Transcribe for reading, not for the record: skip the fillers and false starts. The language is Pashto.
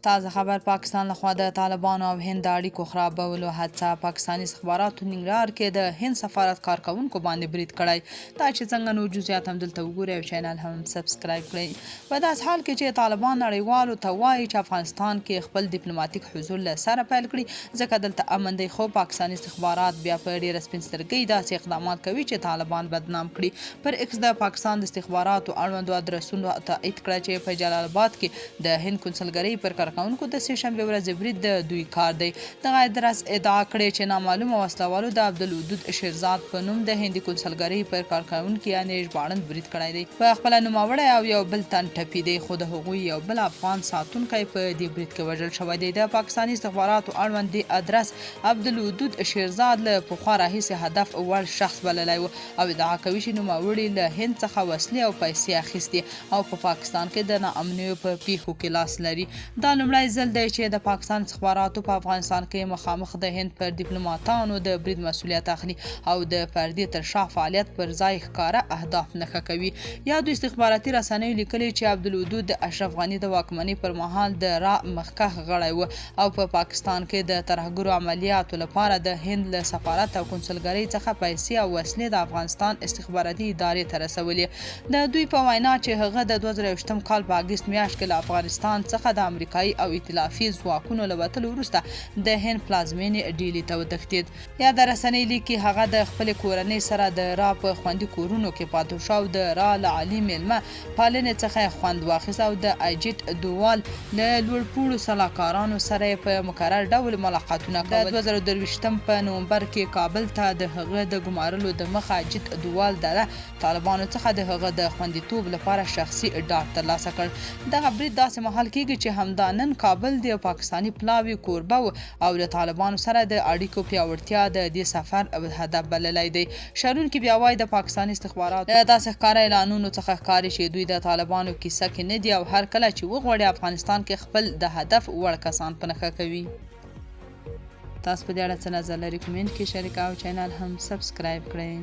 تازه خبر پاکستان لخوا د طالبانو او هند د اړیکو خرابولو هڅه. پاکستاني استخباراتو ننګرهار کې د هند سفارت کارکونکو باندې برید کړی. دا چې څنګه نو جزئیات هم دلته وګورئ او چینل هم سبسکرایب کړئ. په داسې حال کې چې طالبان نړیوالو ته وایي چې افغانستان کې خپل ډیپلوماټیک حضور له سره پیل کړي ځکه دلته امن دی، خو پاکستاني استخبارات بیا په ډېره سپین سترګۍ داسې اقدامات کوي چې طالبان بدنام کړي. پر ایکس د پاکستان د استخباراتو اړوندو ادرسونو تایید کړه چې په جلال اباد کې د هند کنسلګرۍ پر کارکونکو د سه شنبې ورځې برید د دوی کار دی. دغه ادرس ادعا کړې چې نامعلومه وسلوالو د عبدالودود شیرزاد په نوم د هندي کنسلګرۍ پر کارکونکي یعنې ژباړن برید کړی دی. په خپله نوموړی او یو بل تن ټپي دی، خو د هغوی یو بل افغان ساتونکی په دې برید کې وژل شوی دی. د پاکستاني استخباراتو اړوند دې ادرس عبدالودود شیرزاد له پخوا راهیسې هدف وړ شخص بللی و او ادعا کوي چې نوموړي له هند څخه وسلې او پیسې اخیستې او په پاکستان کې د ناامنیو په پیښو کې لاس لري. دا لومړی ځل دی چې د پاکستان استخباراتو په افغانستان کې مخامخ د هند پر ډیپلوماټانو د برید مسؤلیت اخلي او د پردې تر شا فعالیت پر ځای ښکاره اهداف نښه کوي. یادو استخباراتي رسنیو لیکلي چې عبدالودود د اشرف غني د واکمنۍ پر مهال د را مخکښ غړی و او په پاکستان کې د ترهګرو عملیاتو لپاره د هند له سفارت او کنسلګرۍ څخه پیسې او وسلې د افغانستان استخباراتي ادارې ته رسولې. د دوی په وینا چې هغه د 2020 کال په اګست میاشت کې له افغانستان څخه د امریکایي او ائتلافي ځواکونو له وتلو وروسته د هند پلازمینې ډیلي ته وتښتېد. یاده رسنۍ لیکي هغه د خپلې کورنۍ سره د را په خوندي کورونو کې پاتې شو او د را له عالي میلمه پالنې څخه خوند واخیست او د اجیت دووال له لوړپوړو سلاکارانو سره په مکرر ډول ملاقاتونه کول. د 2023 په نومبر کې کابل ته د هغه د ګمارلو د مخه اجیت دووال د طالبانو څخه د هغه د خوندیتوب لپاره شخصي ډاډ ترلاسه کړ. دغه برید داسې مهال کېږي چې همدا نن کابل د پاکستاني پلاوي کوربه او له طالبانو سره د اړیکو پیاوړتیا د دې سفر هدف بللی دی. شنونکي بیا وایي د پاکستاني استخباراتو د داسې ښکاره اعلانونو څخه ښکاري چې دوی د طالبانو کیسه کې نه دي او هر کله چې وغواړي افغانستان کې خپل د هدف وړ کسان په نښه کوي. تاسو په دې اړه څه نظر لرئ؟ کومنټ کې شریک او چینل هم سبسکرایب کړئ.